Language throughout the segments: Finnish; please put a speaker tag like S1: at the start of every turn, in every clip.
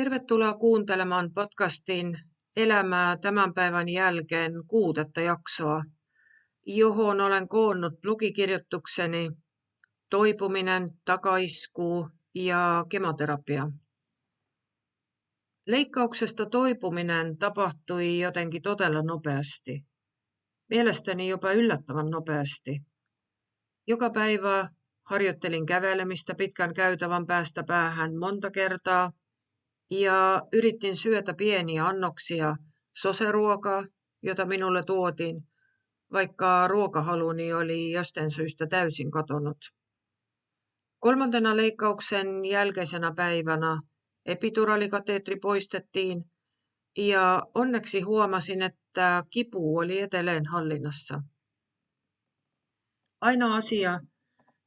S1: Tervetuloa kuuntelemaan podcastin Elämää tämän päivän jälkeen 6. jaksoa, johon olen koonnut blogikirjoitukseni Toipuminen, takaiskuu ja kemoterapia. Leikkauksesta toipuminen tapahtui jotenkin todella nopeasti. Mielestäni jopa yllättävän nopeasti. Joka päivä harjoittelin kävelemistä pitkän käytävän päästä päähän monta kertaa ja yritin syötä pieniä annoksia soseruokaa, jota minulle tuotiin, vaikka ruokahaluni oli jostain syystä täysin katonut. 3. leikkauksen jälkeisenä päivänä epiduraalikateetri poistettiin ja onneksi huomasin, että kipu oli edelleen hallinnassa. Ainoa asia,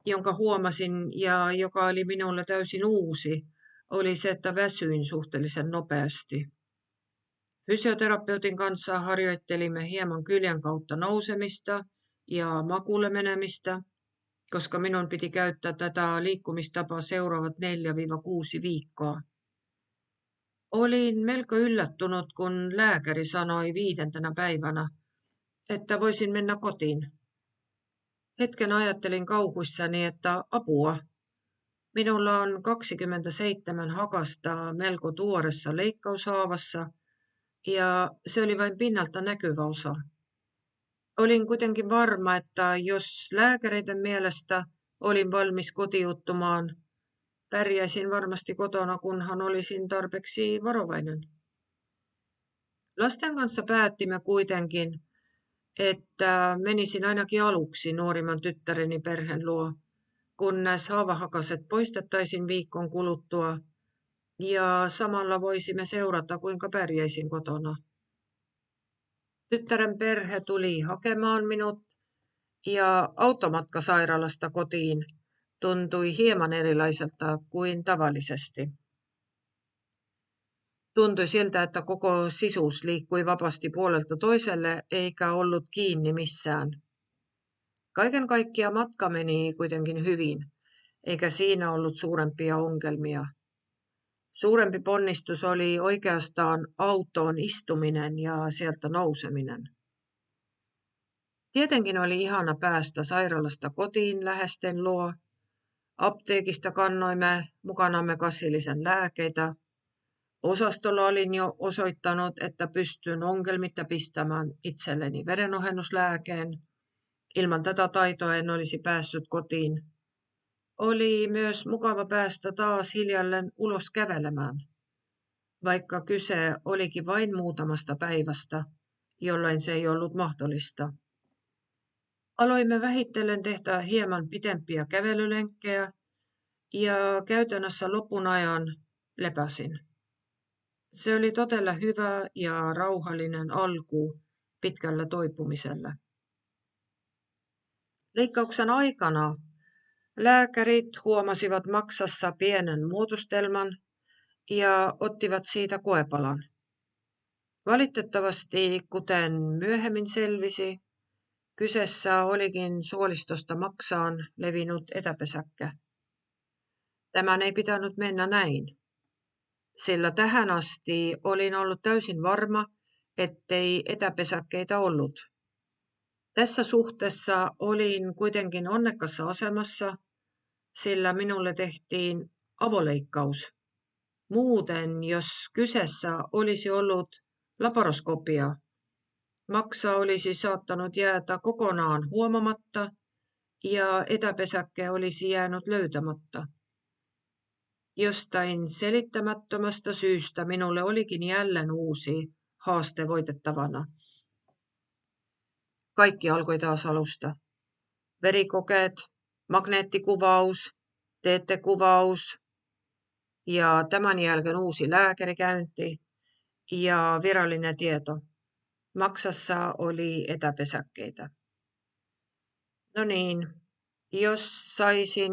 S1: jonka huomasin ja joka oli minulle täysin uusi, oli se, että väsyin suhteellisen nopeasti. Fysioterapeutin kanssa harjoittelimme hieman kyljen kautta nousemista ja makuulle menemistä, koska minun piti käyttää tätä liikkumistapaa seuraavat 4-6 viikkoa. Olin melko yllättynyt, kun lääkäri sanoi 5. päivänä, että voisin mennä kotiin. Hetken ajattelin kauhuissani, että apua. Minulla on 27 hakasta melko tuoressa leikkaushaavassa ja se oli vain pinnalta näkyvä osa. Olin kuitenkin varma, että jos lääkäreiden mielestä olin valmis kotiuttumaan, pärjäisin varmasti kotona, kunhan olisin tarpeeksi varovainen. Lasten kanssa päättimme kuitenkin, että menisin ainakin aluksi nuorimman tyttäreni perheen luo, kunnes haavahakaset poistettaisiin viikon kuluttua ja samalla voisimme seurata, kuinka pärjäisin kotona. Tyttären perhe tuli hakemaan minut ja automatka sairaalasta kotiin tuntui hieman erilaiselta kuin tavallisesti. Tuntui siltä, että koko sisuus liikkui vapaasti puolelta toiselle eikä ollut kiinni missään. Kaiken kaikkiaan matka meni kuitenkin hyvin, eikä siinä ollut suurempia ongelmia. Suurempi ponnistus oli oikeastaan autoon istuminen ja sieltä nouseminen. Tietenkin oli ihana päästä sairaalasta kotiin läheisten luo. Apteekista kannoimme mukanamme kasillisen lääkeitä. Osastolla olin jo osoittanut, että pystyn ongelmitta pistämään itselleni verenohennuslääkeen. Ilman tätä taitoa en olisi päässyt kotiin. Oli myös mukava päästä taas hiljalleen ulos kävelemään, vaikka kyse olikin vain muutamasta päivästä, jolloin se ei ollut mahdollista. Aloimme vähitellen tehdä hieman pitempiä kävelylenkkejä ja käytännössä lopun ajan lepäsin. Se oli todella hyvä ja rauhallinen alku pitkällä toipumisella. Leikkauksen aikana lääkärit huomasivat maksassa pienen muodostelman ja ottivat siitä koepalan. Valitettavasti, kuten myöhemmin selvisi, kyseessä olikin suolistosta maksaan levinnyt etäpesäkkä. Tämän ei pitänyt mennä näin, sillä tähän asti olin ollut täysin varma, ettei etäpesäkkeitä ollut. Tässä suhteessa olin kuitenkin onnekkaassa asemassa, sillä minulle tehtiin avoleikkaus. Muuten, jos kyseessä olisi ollut laparoskopia, maksa olisi saattanut jäädä kokonaan huomamatta ja etäpesäkke olisi jäänyt löytämättä. Jostain selittämättömästä syystä minulle olikin jälleen uusi haaste voitettavana. Kaikki alkoi taas alusta. Verikokeet, magneettikuvaus, teettekuvaus ja tämän jälkeen uusi lääkärikäynti ja virallinen tieto. Maksassa oli etäpesäkkeitä. No niin, jos saisin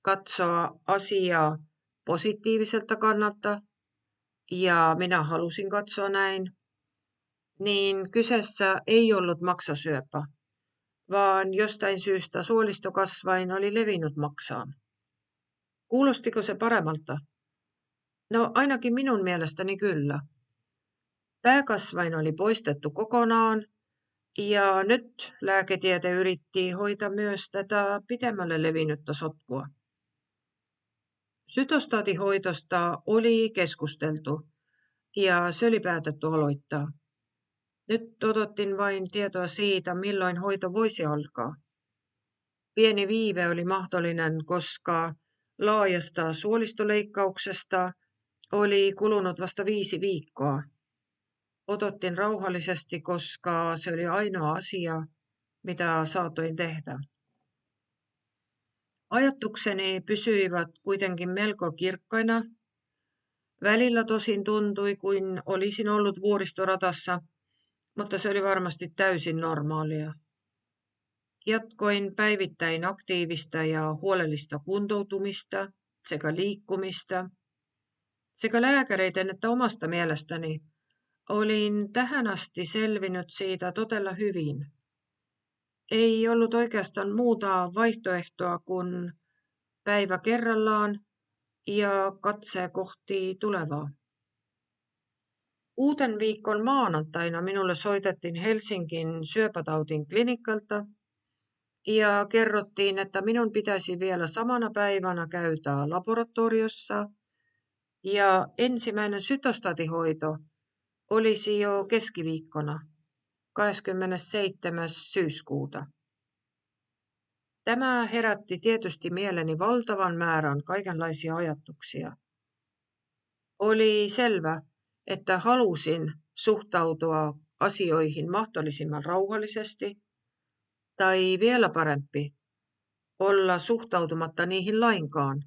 S1: katsoa asiaa positiiviselta kannalta, ja minä halusin katsoa näin, niin kyseessä ei ollut maksasyöpä, vaan jostain syystä suolistokasvain oli levinnyt maksaan. Kuulostiko se paremmalta? No ainakin minun mielestäni kyllä. Pääkasvain oli poistettu kokonaan ja nyt lääketiede yritti hoitaa myös tätä pitemmälle levinnyttä sotkua. Sytostaatihoitosta oli keskusteltu ja se oli päätetty aloittaa. Nyt odotin vain tietoa siitä, milloin hoito voisi alkaa. Pieni viive oli mahdollinen, koska laajasta suolistoleikkauksesta oli kulunut vasta 5 viikkoa. Odotin rauhallisesti, koska se oli ainoa asia, mitä saatoin tehdä. Ajatukseni pysyivät kuitenkin melko kirkkaina. Välillä tosin tuntui kuin olisin ollut vuoristoratassa, mutta se oli varmasti täysin normaalia. Jatkoin päivittäin aktiivista ja huolellista kuntoutumista sekä liikkumista. Sekä lääkäreiden että omasta mielestäni olin tähän asti selvinnyt siitä todella hyvin. Ei ollut oikeastaan muuta vaihtoehtoa kuin päivä kerrallaan ja katse kohti tulevaa. Uuden viikon maanantaina minulle soitettiin Helsingin syöpätautin klinikalta ja kerrottiin, että minun pitäisi vielä samana päivänä käyttää laboratoriossa ja ensimmäinen sytostaatihoito olisi jo keskiviikkona 27. syyskuuta. Tämä herätti tietysti mieleeni valtavan määrän kaikenlaisia ajatuksia. Oli selvä, että halusin suhtautua asioihin mahdollisimman rauhallisesti, tai vielä parempi, olla suhtautumatta niihin lainkaan,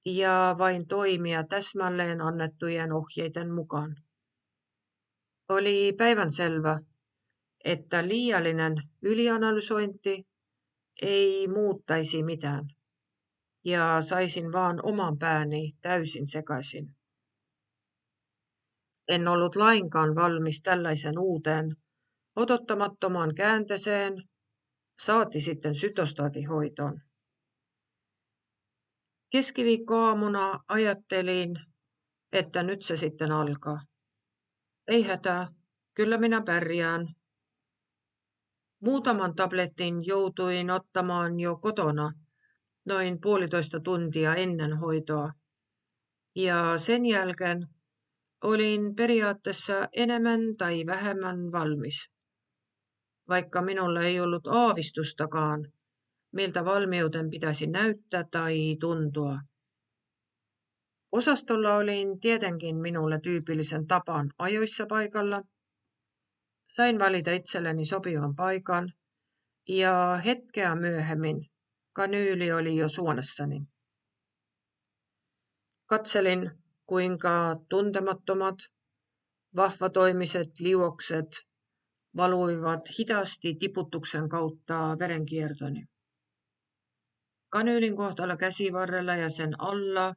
S1: ja vain toimia täsmälleen annettujen ohjeiden mukaan. Oli päivänselvä, että liiallinen ylianalysointi ei muuttaisi mitään, ja saisin vaan oman pääni täysin sekaisin. En ollut lainkaan valmis tällaisen uuteen, odottamattomaan käänteeseen, saati sitten sytostaatihoitoon. Keskiviikkoaamuna ajattelin, että nyt se sitten alkaa. Ei hätää, kyllä minä pärjään. Muutaman tabletin joutuin ottamaan jo kotona noin 1,5 tuntia ennen hoitoa. Ja sen jälkeen olin periaatteessa enemmän tai vähemmän valmis, vaikka minulla ei ollut aavistustakaan, miltä valmiuden pitäisi näyttää tai tuntua. Osastolla olin tietenkin minulle tyypillisen tapaan ajoissa paikalla. Sain valita itselleni sopivan paikan ja hetkeä myöhemmin kanyyli oli jo suonessani. Katselin, kuinka tuntemattomat, vahvatoimiset liuokset valuivat hitaasti tiputuksen kautta verenkiertoni. Kanyylin kohtalla käsivarrella ja sen alla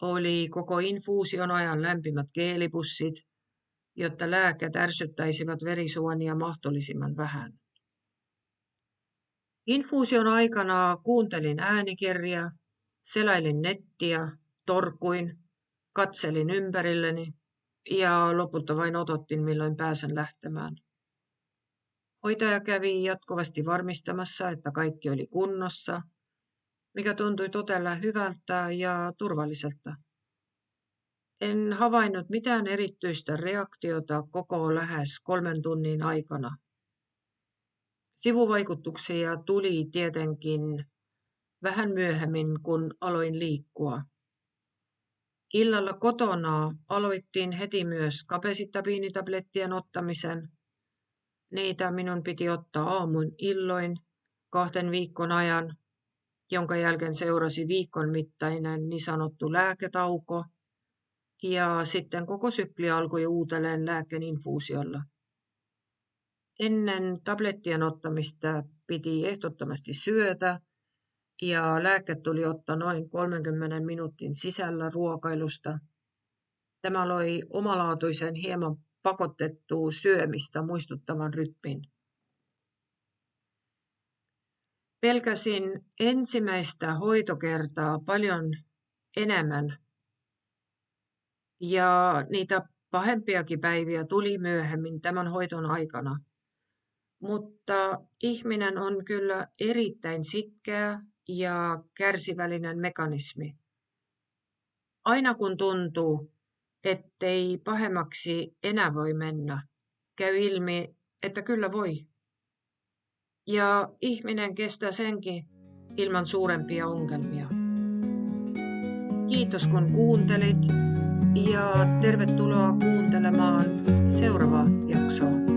S1: oli koko infuusion ajan lämpimät geelipussit, jotta lääkkeet ärsyttäisivät verisuonia mahdollisimman vähän. Infuusion aikana kuuntelin äänikirjaa, selailin nettiä, torkuin, katselin ympärilleni ja lopulta vain odotin, milloin pääsen lähtemään. Hoitaja kävi jatkuvasti varmistamassa, että kaikki oli kunnossa, mikä tuntui todella hyvältä ja turvalliselta. En havainnut mitään erityistä reaktiota koko lähes 3 tunnin aikana. Sivuvaikutuksia tuli tietenkin vähän myöhemmin, kun aloin liikkua. Illalla kotona aloittiin heti myös kapesitabiinitablettien ottamisen. Niitä minun piti ottaa aamuin illoin 2 viikon ajan, jonka jälkeen seurasi viikon mittainen niin sanottu lääketauko, ja sitten koko sykli alkoi uudelleen lääkkeen infuusiolla. Ennen tablettien ottamista piti ehdottomasti syötä, ja lääke tuli ottaa noin 30 minuutin sisällä ruokailusta. Tämä loi omalaatuisen hieman pakotettua syömistä muistuttavan rytmin. Pelkäsin ensimmäistä hoitokertaa paljon enemmän Ja niitä pahempiakin päiviä tuli myöhemmin tämän hoidon aikana. Mutta ihminen on kyllä erittäin sitkeä ja kärsivällinen mekanismi. Aina kun tuntuu, ettei pahemmaksi enää voi mennä, käy ilmi, että kyllä voi. Ja ihminen kestää senkin ilman suurempia ongelmia. Kiitos kun kuuntelit ja tervetuloa kuuntelemaan seuraavaa jaksoa.